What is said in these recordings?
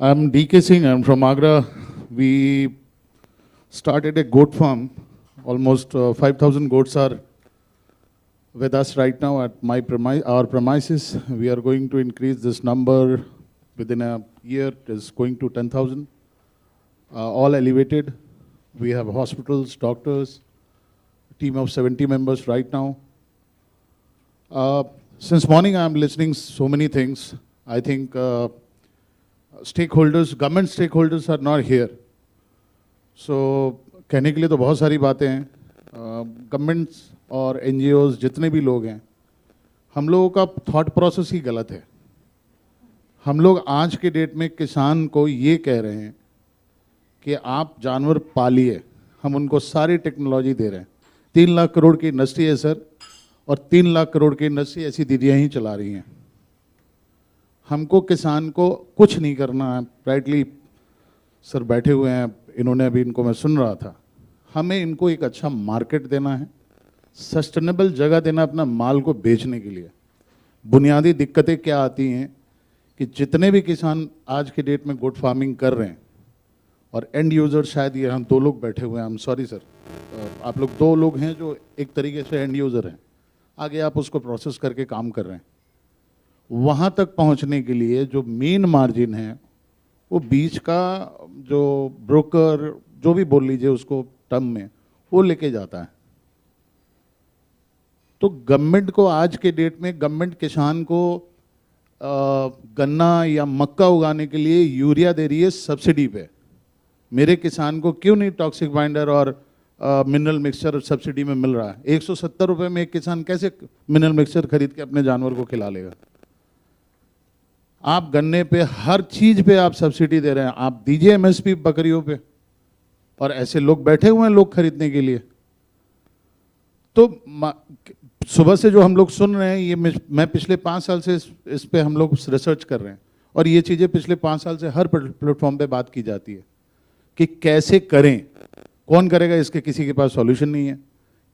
I'm DK Singh. I'm from Agra. We started a goat farm. Almost 5,000 goats are with us right now at our premises. We are going to increase this number within a year. It is going to 10,000. All elevated. We have hospitals, doctors, a team of 70 members right now. Since morning, I'm listening so many things. I think stakeholders, government stakeholders are not here. So कहने के लिए तो बहुत सारी बातें हैं. Governments और NGOs जितने भी लोग हैं, हम लोगों का थॉट प्रोसेस ही गलत है. हम लोग आज के डेट में किसान को ये कह रहे हैं कि आप जानवर पालिए, हम उनको सारी टेक्नोलॉजी दे रहे हैं. 3 लाख करोड़ की इंडस्ट्री है सर, और 3 लाख करोड़ की इंडस्ट्री ऐसी दीदियाँ ही चला रही हैं. हमको किसान को कुछ नहीं करना है. राइटली सर बैठे हुए हैं, इन्होंने अभी इनको मैं सुन रहा था. हमें इनको एक अच्छा मार्केट देना है, सस्टेनेबल जगह देना अपना माल को बेचने के लिए. बुनियादी दिक्कतें क्या आती हैं कि जितने भी किसान आज के डेट में गोट फार्मिंग कर रहे हैं, और एंड यूज़र शायद ये हम 2 लोग बैठे हुए हैं. आई एम सॉरी सर, आप लोग 2 लोग हैं जो एक तरीके से एंड यूज़र हैं. आगे आप उसको प्रोसेस करके काम कर रहे हैं. वहाँ तक पहुँचने के लिए जो मेन मार्जिन है वो बीच का जो ब्रोकर, जो भी बोल लीजिए उसको टर्म में, वो लेके जाता है. तो गवर्नमेंट को आज के डेट में गवर्नमेंट किसान को गन्ना या मक्का उगाने के लिए यूरिया दे रही है सब्सिडी पे. मेरे किसान को क्यों नहीं टॉक्सिक बाइंडर और मिनरल मिक्सचर सब्सिडी में मिल रहा है? 170 रुपये में एक किसान कैसे मिनरल मिक्सचर खरीद के अपने जानवर को खिला लेगा? आप गन्ने पे हर चीज पे आप सब्सिडी दे रहे हैं. आप दीजिए MSP बकरियों पे, और ऐसे लोग बैठे हुए हैं लोग खरीदने के लिए. तो सुबह से जो हम लोग सुन रहे हैं, ये मैं पिछले 5 साल से इस पे हम लोग रिसर्च कर रहे हैं, और ये चीज़ें पिछले 5 साल से हर प्लेटफॉर्म पे बात की जाती है कि कैसे करें, कौन करेगा, इसके किसी के पास सॉल्यूशन नहीं है.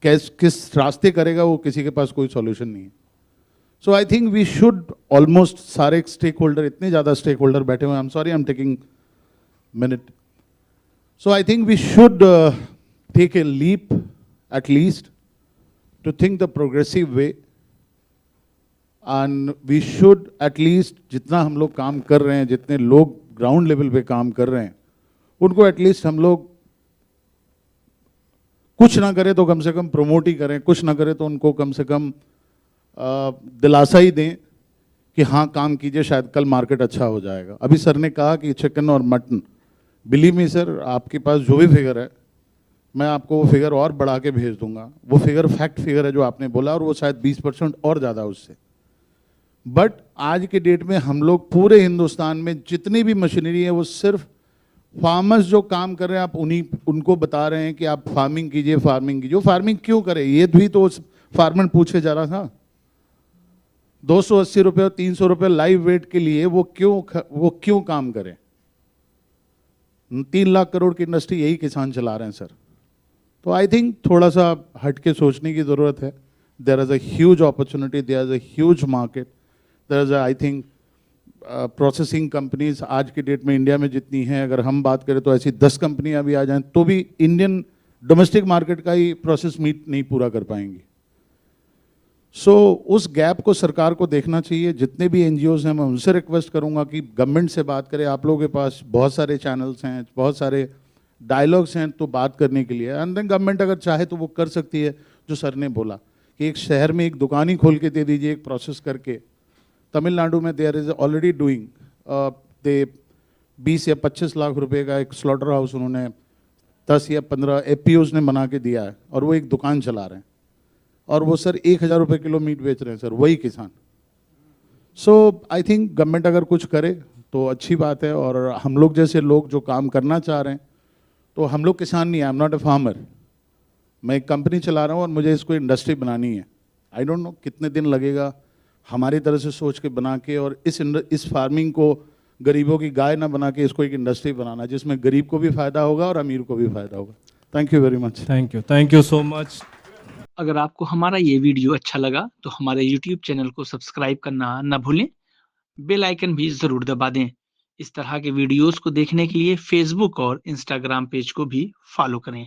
किस रास्ते करेगा, वो किसी के पास कोई सॉल्यूशन नहीं है. So I think we should almost सारे स्टेक होल्डर, इतने ज़्यादा स्टेक होल्डर बैठे हुए हैं. I am sorry, I am taking minute. So I think we should take a leap at least to think the progressive way, and we should at least, जितना हम लोग काम कर रहे हैं, जितने लोग ग्राउंड लेवल पे काम कर रहे हैं, उनको एटलीस्ट हम लोग कुछ ना करें तो कम से कम प्रमोट ही करें, कुछ ना करें तो उनको कम से कम दिलासा ही दें कि हाँ काम कीजिए, शायद कल मार्केट अच्छा हो जाएगा. अभी सर ने कहा कि चिकन और मटन, बिलीव मी सर, आपके पास जो भी फिगर है मैं आपको वो फिगर और बढ़ा के भेज दूंगा. वो फिगर फैक्ट फिगर है जो आपने बोला, और वो शायद 20% और ज़्यादा उससे. बट आज के डेट में हम लोग पूरे हिंदुस्तान में जितनी भी मशीनरी है वो सिर्फ फार्मर्स जो काम कर रहे हैं, आप उनको बता रहे हैं कि आप फार्मिंग कीजिए, फार्मिंग कीजिए. फार्मिंग क्यों करे, ये भी तो फार्मर पूछे जा रहा था. 280 रुपये और 300 रुपये लाइव वेट के लिए वो क्यों काम करें? 3 लाख करोड़ की इंडस्ट्री यही किसान चला रहे हैं सर. तो आई थिंक थोड़ा सा हट के सोचने की ज़रूरत है. There is a huge opportunity, there is a huge market, there is I think processing companies आज की डेट में इंडिया में जितनी हैं, अगर हम बात करें तो ऐसी 10 कंपनियां भी आ जाएं तो भी इंडियन डोमेस्टिक मार्केट का ही प्रोसेस मीट नहीं पूरा कर पाएंगी. सो उस गैप को सरकार को देखना चाहिए. जितने भी NGOs हैं, मैं उनसे रिक्वेस्ट करूंगा कि गवर्नमेंट से बात करें. आप लोगों के पास बहुत सारे चैनल्स हैं, बहुत सारे डायलॉग्स हैं तो बात करने के लिए. एंड देन गवर्नमेंट अगर चाहे तो वो कर सकती है जो सर ने बोला कि एक शहर में एक दुकान ही खोल के दे दीजिए, एक प्रोसेस करके. तमिलनाडु में देयर इज़ ऑलरेडी डूइंग, दे 20 या 25 लाख रुपए का एक स्लॉटर हाउस उन्होंने 10 या 15 FPOs ने बना के दिया है, और वो एक दुकान चला रहे हैं, और वो सर 1000 रुपये किलो मीट बेच रहे हैं सर, वही किसान. सो आई थिंक गवर्नमेंट अगर कुछ करे तो अच्छी बात है. और हम लोग जैसे लोग जो काम करना चाह रहे हैं, तो हम लोग किसान नहीं है. I am not a farmer. मैं एक कंपनी चला रहा हूँ और मुझे इसको इंडस्ट्री बनानी है. आई डोंट नो कितने दिन लगेगा हमारी तरह से सोच के बना के, और इस फार्मिंग को गरीबों की गाय ना बना के इसको एक इंडस्ट्री बनाना जिसमें गरीब को भी फायदा होगा और अमीर को भी फायदा होगा. Thank you very much. Thank you so much. अगर आपको हमारा ये वीडियो अच्छा लगा तो हमारे YouTube चैनल को सब्सक्राइब करना ना भूलें. बेल आइकन भी ज़रूर दबा दें. इस तरह के वीडियोस को देखने के लिए फेसबुक और इंस्टाग्राम पेज को भी फॉलो करें।